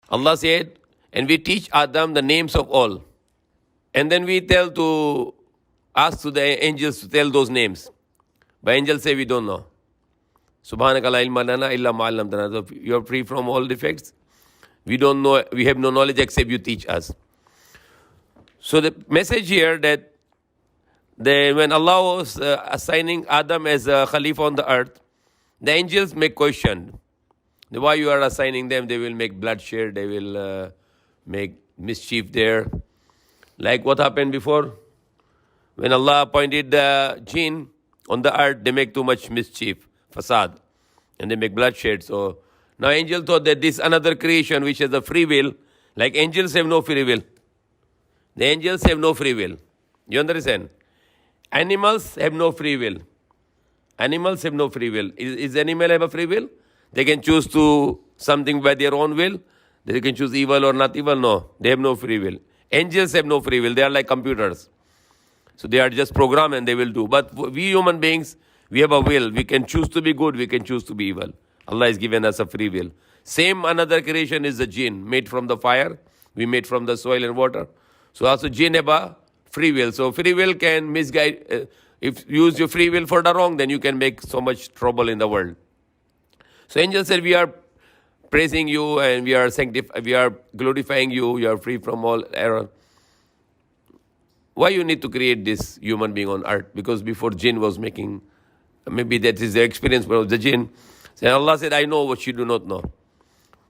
Allah said, and we teach Adam the names of all. And then we ask to the angels to tell those names. But angels say we don't know. Subhanaka la ilma lana illa ma 'allamtana. So you are free from all defects. We don't know, we have no knowledge except you teach us. So the message here that when Allah was assigning Adam as a Khalifa on the earth, the angels may question why you are assigning them. They will make bloodshed, they will make mischief there. Like what happened before? When Allah appointed the jinn on the earth, they make too much mischief, fasad, and they make bloodshed. So now angels thought that this another creation which has a free will, like angels have no free will. The angels have no free will. You understand? Animals have no free will. Animals have no free will. Is animal have a free will? They can choose to something by their own will. They can choose evil or not evil. No, they have no free will. Angels have no free will. They are like computers. So they are just programmed and they will do. But we human beings, we have a will. We can choose to be good. We can choose to be evil. Allah has given us a free will. Same another creation is the jinn, made from the fire. We made from the soil and water. So also jinn have a free will. So free will can misguide. If you use your free will for the wrong, then you can make so much trouble in the world. So angels said, we are praising you and we are glorifying you. You are free from all error. Why you need to create this human being on earth? Because before jinn was making, maybe that is the experience of the jinn. So Allah said, I know what you do not know.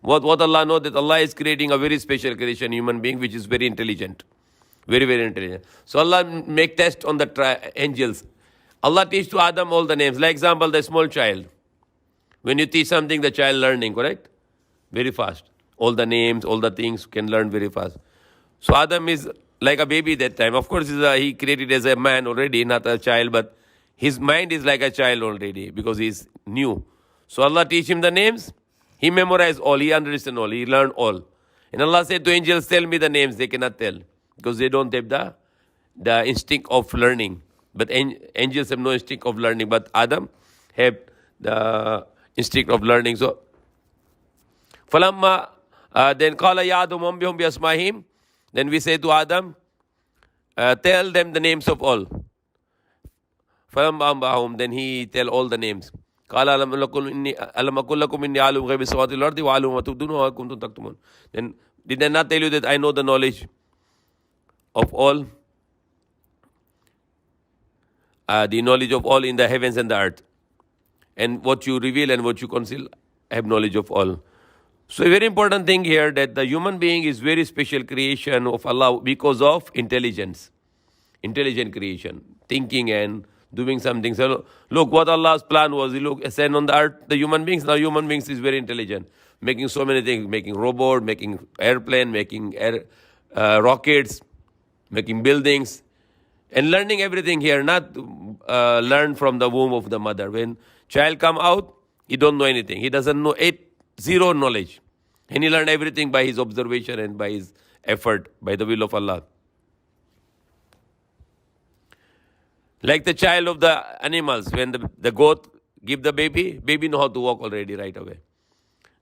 What Allah knows, that Allah is creating a very special creation, human being, which is very intelligent. Very, very intelligent. So Allah make test on the angels. Allah teach to Adam all the names. Like example, the small child. When you teach something, the child learning, correct? Very fast. All the names, all the things can learn very fast. So Adam is like a baby that time. Of course, he created as a man already, not a child, but his mind is like a child already because he is new. So Allah teach him the names. He memorized all. He understand all. He learned all. And Allah said to angels, tell me the names. They cannot tell because they don't have the instinct of learning. But angels have no instinct of learning. But Adam have the instinct of learning. So, فَلَمَّا then قَالَ يَا آدَمُ أَنْبِئْهُمْ بِأَسْمَائِهِمْ. Then we say to Adam, tell them the names of all. فَلَمَّا أَنْبَأَهُمْ. Then he tell all the names. قال ألم أقل لكم إني أعلم غيب السماوات والأرض وأعلم ما تبدون وما كنتم تكتمون. Then did I not tell you that I know the knowledge of all? The knowledge of all in the heavens and the earth. And what you reveal and what you conceal, I have knowledge of all. So a very important thing here that the human being is very special creation of Allah because of intelligence. Intelligent creation. Thinking and doing something. So look, what Allah's plan was, He sent on the earth the human beings. Now human beings is very intelligent. Making so many things, making robot, making airplane, making rockets, making buildings. And learning everything here, not learn from the womb of the mother. When child come out, he don't know anything. He doesn't know zero knowledge. And he learn everything by his observation and by his effort, by the will of Allah. Like the child of the animals, when the goat give the baby know how to walk already right away.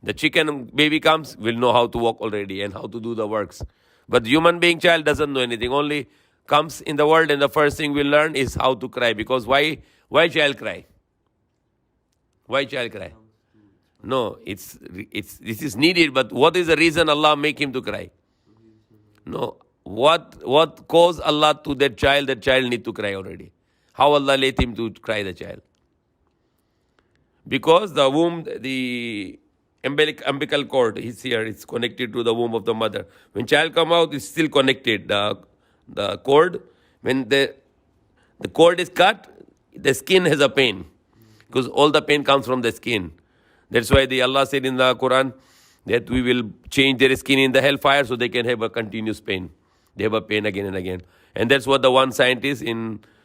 The chicken baby comes, will know how to walk already and how to do the works. But the human being child doesn't know anything. Only comes in the world and the first thing we'll learn is how to cry. Because why child cry? Why child cry? No, this is needed, but what is the reason Allah make him to cry? No, what caused Allah to that child need to cry already? How Allah let him to cry the child? Because the womb, the umbilical cord is here, it's connected to the womb of the mother. When child come out, it's still connected, the cord. When the cord is cut, the skin has a pain. Because all the pain comes from the skin. That's why Allah said in the Quran that we will change their skin in the hellfire so they can have a continuous pain. They have a pain again and again. And that's what the one scientist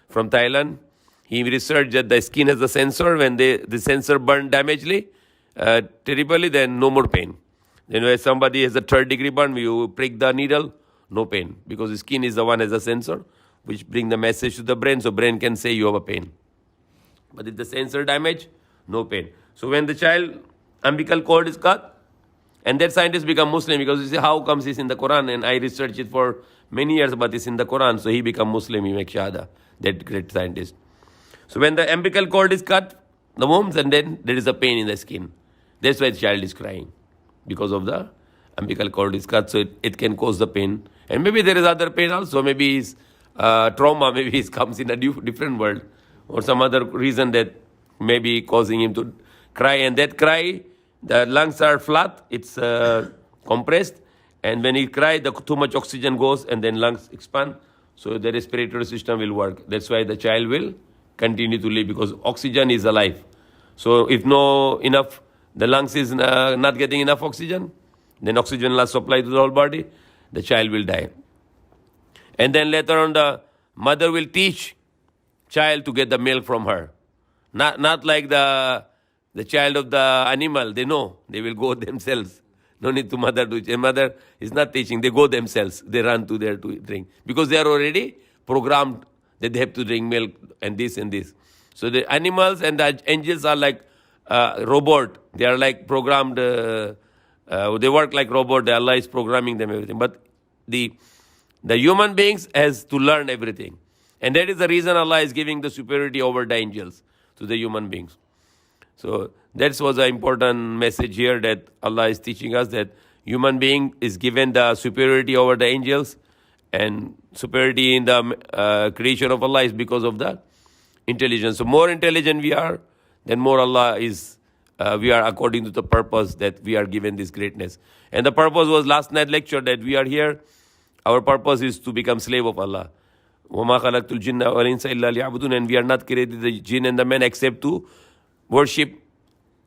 from Thailand, he researched that the skin has a sensor. When the sensor burn damagely, terribly, then no more pain. Then when somebody has a 3rd-degree burn, you prick the needle, no pain. Because the skin is the one as a sensor, which bring the message to the brain, so brain can say you have a pain. But if the sensor damage, no pain. So when the child umbilical cord is cut, And that scientist become Muslim because you see how comes it's in the Quran, and I researched it for many years, but it's in the Quran, so he become Muslim, he makes shahada, that great scientist. So when the umbilical cord is cut, the womb, and then there is a pain in the skin. That's why the child is crying, because of the umbilical cord is cut, so it can cause the pain. And maybe there is other pain also, maybe it's trauma, maybe it comes in a different world, or some other reason that may be causing him to cry. And that cry, the lungs are flat, it's compressed, and when he cries, too much oxygen goes, and then lungs expand, so the respiratory system will work. That's why the child will continue to live, because oxygen is alive. So if the lungs is not getting enough oxygen, then oxygen loss supply to the whole body, the child will die. And then later on, the mother will teach child to get the milk from her. Not like the child of the animal. They know. They will go themselves. No need to mother do it. Mother is not teaching. They go themselves. They run to there to drink. Because they are already programmed that they have to drink milk and this and this. So the animals and the angels are like robot. They are like programmed. They work like robot. Allah is programming them everything. But the human beings has to learn everything. And that is the reason Allah is giving the superiority over the angels to the human beings. So that was an important message here, that Allah is teaching us that human being is given the superiority over the angels, and superiority in the creation of Allah is because of the intelligence. So more intelligent we are, then more Allah is, we are according to the purpose that we are given this greatness. And the purpose was last night lecture, that we are here. Our purpose is to become slave of Allah. وَمَا خَلَقْتُ الْجِنَّ وَالْإِنسَ إِلَّا لِيَعْبُدُونَ. And we are not created the jinn and the men except to worship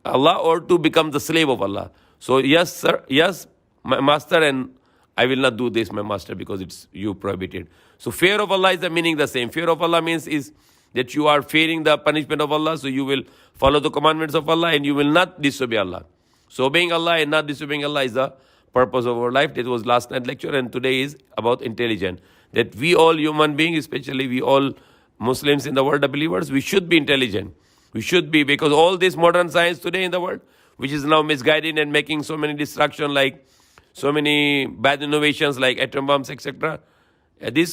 Allah or to become the slave of Allah. So yes, sir, yes, my master, and I will not do this, my master, because it's you prohibited. So fear of Allah is the meaning the same. Fear of Allah means is that you are fearing the punishment of Allah, so you will follow the commandments of Allah and you will not disobey Allah. So obeying Allah and not disobeying Allah is the purpose of our life. That was last night lecture, and today is about intelligence. That we all human beings, especially we all Muslims in the world, the believers, we should be intelligent. We should be, because all this modern science today in the world, which is now misguided and making so many destruction, like so many bad innovations like atom bombs, etc.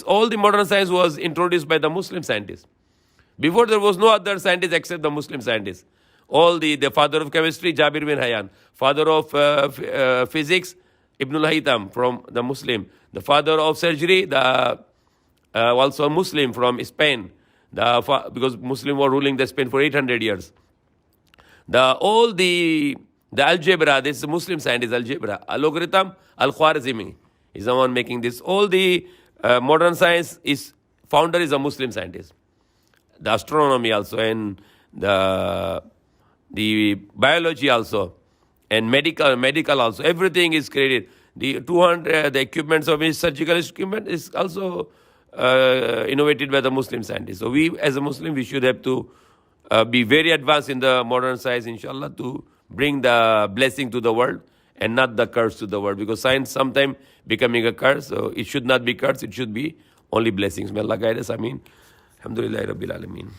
All the modern science was introduced by the Muslim scientists. Before there was no other scientist except the Muslim scientists. All the father of chemistry, Jabir bin Hayyan. Father of physics, Ibn al-Haytham from the Muslim. The father of surgery, also a Muslim from Spain. Because Muslims were ruling the Spain for 800 years. All the algebra, this is a Muslim scientist, algebra. Logarithm, Al-Khwarizmi is the one making this. All the modern science founder is a Muslim scientist. The astronomy also, and the biology also, and medical also. Everything is created. The equipments of his surgical equipment is also innovated by the Muslim scientists. So we, as a Muslim, we should have to be very advanced in the modern science, inshallah, to bring the blessing to the world and not the curse to the world. Because science sometimes becoming a curse, so it should not be curse, it should be only blessings. May Allah guide us. Ameen. Alhamdulillah Rabbil Alameen.